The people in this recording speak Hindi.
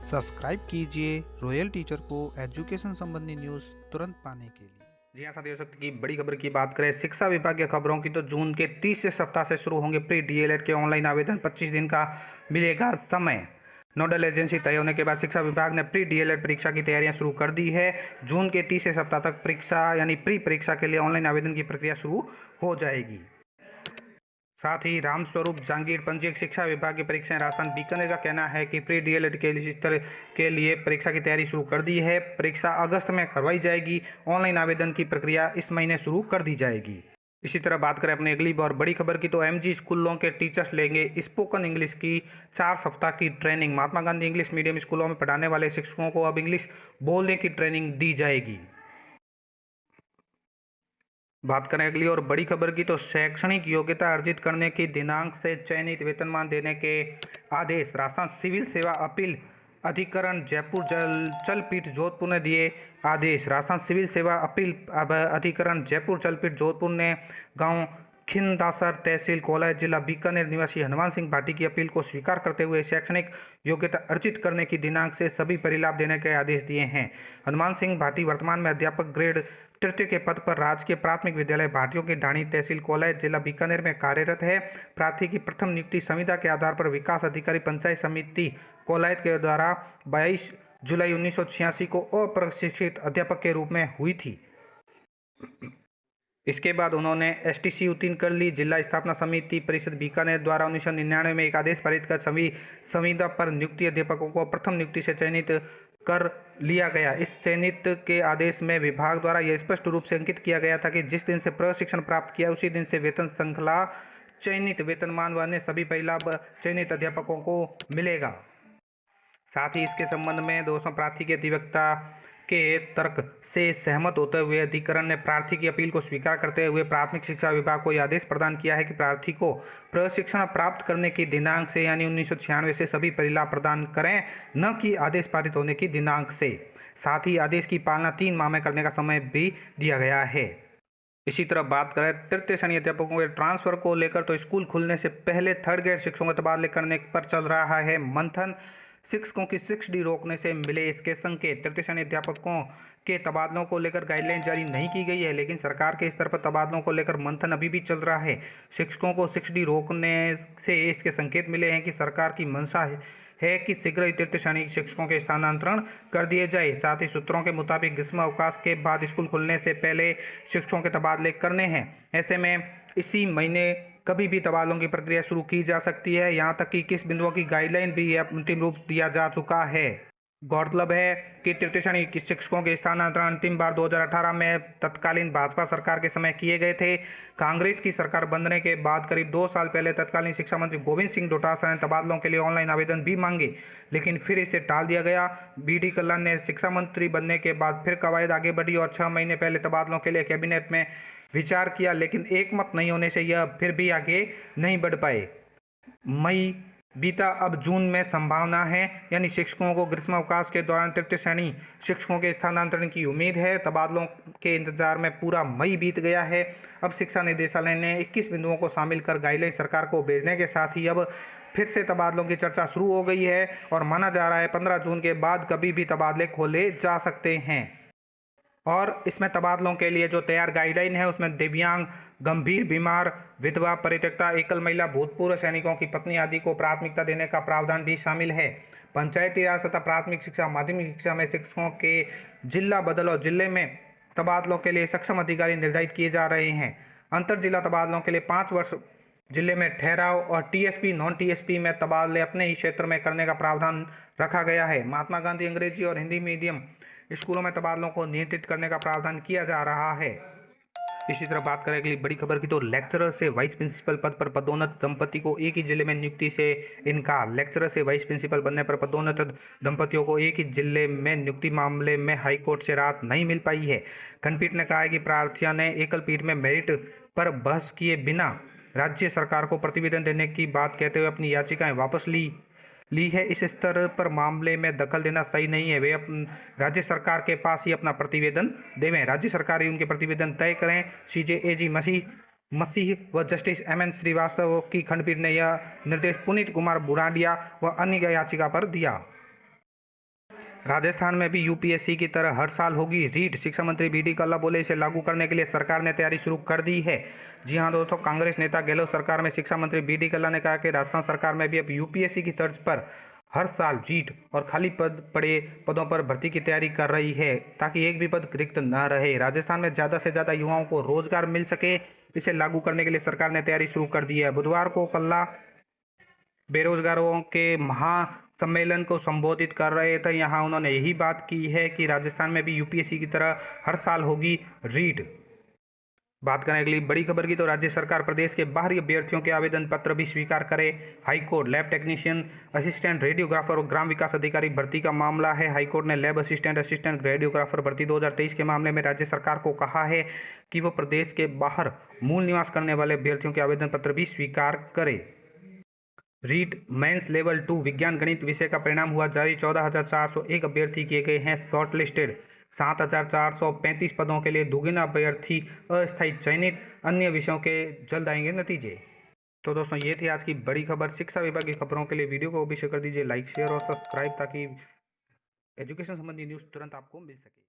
सब्सक्राइब कीजिए रॉयल टीचर को एजुकेशन संबंधी न्यूज़ तुरंत पाने के लिए। जी हाँ साथियों, सकती की बड़ी खबर की बात करें शिक्षा विभाग की खबरों की, तो जून के तीसरे सप्ताह से शुरू होंगे प्री डीएलएड के ऑनलाइन आवेदन। 25 दिन का मिलेगा समय। नोडल एजेंसी तय होने के बाद शिक्षा विभाग ने प्री डीएलएड परीक्षा की तैयारियां शुरू कर दी है। जून के तीसरे सप्ताह तक परीक्षा यानी प्री परीक्षा के लिए ऑनलाइन आवेदन की प्रक्रिया शुरू हो जाएगी। साथ ही रामस्वरूप जहांगीर पंजीयक शिक्षा विभाग की परीक्षाएं राजस्थान बीकानेर का कहना है कि प्री डीएलएड के लिए इस तरह के लिए परीक्षा की तैयारी शुरू कर दी है। परीक्षा अगस्त में करवाई जाएगी। ऑनलाइन आवेदन की प्रक्रिया इस महीने शुरू कर दी जाएगी। इसी तरह बात करें अपनी अगली और बड़ी खबर की, तो एमजी स्कूलों के टीचर्स लेंगे स्पोकन इंग्लिश की 4 सप्ताह की training. Mahatma Gandhi English medium स्कूलों में पढ़ाने वाले शिक्षकों को अब इंग्लिश बोलने की ट्रेनिंग दी जाएगी। बात करें अगली और बड़ी खबर की, तो शैक्षणिक योग्यता अर्जित करने की दिनांक से चयनित वेतनमान देने के आदेश। राजस्थान सिविल सेवा अपील अधिकरण जयपुर चलपीठ जोधपुर ने दिए आदेश। राजस्थान सिविल सेवा अपील अधिकरण जयपुर चलपीठ जोधपुर ने गांव खिंदासर तहसील कॉलेज जिला बीकानेर निवासी हनुमान सिंह भाटी की अपील को स्वीकार करते हुए शैक्षणिक योग्यता अर्जित करने की दिनांक से सभी परिलाभ देने के आदेश दिए हैं। हनुमान सिंह भाटी वर्तमान में अध्यापक ग्रेड तृतीय के पद पर राजकीय प्राथमिक विद्यालय भाटियों की ढाणी तहसील कॉलेज जिला बीकानेर में कार्यरत है। प्रार्थी की प्रथम नियुक्ति संविदा के आधार पर विकास अधिकारी पंचायत समिति कॉलेज के द्वारा 22 जुलाई 1986 को अप्रशिक्षित अध्यापक के रूप में हुई थी। इसके बाद उन्होंने एसटीसी उत्तीर्ण कर ली। जिला स्थापना समिति परिषद बीकानेर द्वारा 1999 में एक आदेश पारित कर सभी संविदा पर नियुक्ति अध्यापकों को प्रथम नियुक्ति से चयनित कर लिया गया। इस चयनित के आदेश में विभाग द्वारा यह स्पष्ट रूप से अंकित किया गया था कि जिस दिन से प्रशिक्षण प्राप्त किया उसी दिन से वेतन श्रृंखला चयनित वेतनमान व अन्य सभी परिलाभ चयनित अध्यापकों को मिलेगा। साथ ही इसके संबंध में दोषों प्रार्थी के अधिवक्ता के तर्क से सहमत होते हुए अधिकरण ने प्रार्थी की अपील को स्वीकार करते हुए प्राथमिक शिक्षा विभाग को यह आदेश प्रदान किया है कि प्रार्थी को प्रशिक्षण प्राप्त करने की दिनांक से यानी 1996 से सभी परिलाभ प्रदान करें, न कि आदेश पारित होने की दिनांक से। साथ ही आदेश की पालना 3 माह में करने का समय भी दिया गया है। इसी तरह बात करें तृतीय श्रेणी अध्यापकों के ट्रांसफर को लेकर, तो स्कूल खुलने से पहले थर्ड ग्रेड शिक्षकों का तबादले करने पर चल रहा है मंथन। शिक्षकों की 6D रोकने से मिले इसके संकेत। तृतीय श्रेणी अध्यापकों के तबादलों को लेकर गाइडलाइन जारी नहीं की गई है, लेकिन सरकार के स्तर पर तबादलों को लेकर मंथन अभी भी चल रहा है। शिक्षकों को 6D रोकने से इसके संकेत मिले हैं कि सरकार की मंशा है कि शीघ्र ही तृतीय श्रेणी शिक्षकों के स्थानांतरण कर दिए जाए। साथ ही सूत्रों के मुताबिक ग्रीष्म अवकाश के बाद स्कूल खुलने से पहले शिक्षकों के तबादले करने हैं। ऐसे में इसी महीने कभी भी तबादलों की प्रक्रिया शुरू की जा सकती है। यहाँ तक कि किस बिंदुओं की गाइडलाइन भी अंतिम रूप दिया जा चुका है। गौरतलब है कि तृतीय श्रेणी शिक्षकों के स्थानांतरण अंतिम बार 2018 में तत्कालीन भाजपा सरकार के समय किए गए थे। कांग्रेस की सरकार बनने के बाद करीब 2 साल पहले तत्कालीन शिक्षा मंत्री गोविंद सिंह डोटासरा ने तबादलों के लिए ऑनलाइन आवेदन भी मांगे, लेकिन फिर इसे टाल दिया गया। बी.डी. कल्ला ने शिक्षा मंत्री बनने के बाद फिर कवायद आगे बढ़ी और 6 महीने पहले तबादलों के लिए कैबिनेट में विचार किया, लेकिन एकमत नहीं होने से यह फिर भी आगे नहीं बढ़ पाए। मई बीता, अब जून में संभावना है, यानी शिक्षकों को ग्रीष्मावकाश के दौरान तृतीय श्रेणी शिक्षकों के स्थानांतरण की उम्मीद है। तबादलों के इंतजार में पूरा मई बीत गया है। अब शिक्षा निदेशालय ने 21 बिंदुओं को शामिल कर गाइडलाइन सरकार को भेजने के साथ ही अब फिर से तबादलों की चर्चा शुरू हो गई है और माना जा रहा है 15 जून के बाद कभी भी तबादले खोले जा सकते हैं। और इसमें तबादलों के लिए जो तैयार गाइडलाइन है उसमें दिव्यांग, गंभीर बीमार, विधवा, परित्यक्ता, एकल महिला, भूतपूर्व सैनिकों की पत्नी आदि को प्राथमिकता देने का प्रावधान भी शामिल है। पंचायती राज तथा प्राथमिक शिक्षा, माध्यमिक शिक्षा में शिक्षकों के जिला बदल और जिले में तबादलों के लिए सक्षम अधिकारी निर्धारित किए जा रहे हैं। अंतर जिला तबादलों के लिए 5 वर्ष जिले में ठहराव और टीएसपी, नॉन टीएसपी में तबादले अपने ही क्षेत्र में करने का प्रावधान रखा गया है। महात्मा गांधी अंग्रेजी और हिंदी मीडियम स्कूलों में तबादलों को नियंत्रित करने का प्रावधान किया जा रहा है। इसी तरह बात करें अगली बड़ी खबर की, तो लेक्चरर से वाइस प्रिंसिपल पद पर पदोन्नत दंपति को एक ही जिले में नियुक्ति से इनकार। लेक्चरर से वाइस प्रिंसिपल बनने पर पदोन्नत दंपतियों को एक ही जिले में नियुक्ति मामले में हाईकोर्ट से राहत नहीं मिल पाई है। खंडपीठ ने कहा है कि प्रार्थियों ने एकल पीठ में मेरिट पर बहस किए बिना राज्य सरकार को प्रतिवेदन देने की बात कहते हुए अपनी याचिकाएं वापस ली है। इस स्तर पर मामले में दखल देना सही नहीं है। वे राज्य सरकार के पास ही अपना प्रतिवेदन देवें, राज्य सरकार ही उनके प्रतिवेदन तय करें। सीजे एजी मसीह व जस्टिस एमएन श्रीवास्तव की खंडपीठ ने यह निर्देश पुनीत कुमार बुराडिया व अन्य याचिका पर दिया। राजस्थान में भी यूपीएससी की तरह हर साल होगी रीट। शिक्षा मंत्री बीडी कल्ला बोले, इसे लागू करने के लिए सरकार ने तैयारी शुरू कर दी है। जी हां दोस्तों, कांग्रेस नेता गहलोत सरकार में शिक्षा मंत्री बीडी कल्ला ने कहा कि राजस्थान सरकार में भी अब यूपीएससी की तर्ज पर हर साल रीट और खाली पद पड़े पदों पर भर्ती की तैयारी कर रही है, ताकि एक भी पद रिक्त न रहे। राजस्थान में ज्यादा से ज्यादा युवाओं को रोजगार मिल सके, इसे लागू करने के लिए सरकार ने तैयारी शुरू कर दी है। बुधवार को कल्ला बेरोजगारों के महासम्मेलन को संबोधित कर रहे थे। यहाँ उन्होंने यही बात की है कि राजस्थान में भी यूपीएससी की तरह हर साल होगी रीट। बात करें अगली बड़ी खबर की, तो राज्य सरकार प्रदेश के बाहरी अभ्यर्थियों के आवेदन पत्र भी स्वीकार करे। High court lab technician, assistant radiographer और ग्राम विकास अधिकारी भर्ती का मामला है। हाईकोर्ट ने लैब असिस्टेंट, असिस्टेंट रेडियोग्राफर भर्ती 2023 के मामले में राज्य सरकार को कहा है कि वो प्रदेश के बाहर मूल निवास करने वाले अभ्यर्थियों के आवेदन पत्र भी स्वीकार करे। रीट मेंस लेवल 2 विज्ञान गणित विषय का परिणाम हुआ जारी। 14,401 अभ्यर्थी किए गए हैं शॉर्टलिस्टेड। 7,435 पदों के लिए दुगुना अभ्यर्थी अस्थायी चयनित। अन्य विषयों के जल्द आएंगे नतीजे। तो दोस्तों, ये थी आज की बड़ी खबर। शिक्षा विभाग की खबरों के लिए वीडियो को भी शेयर कर दीजिए, लाइक शेयर और सब्सक्राइब, ताकि एजुकेशन संबंधी न्यूज़ तुरंत आपको मिल सके।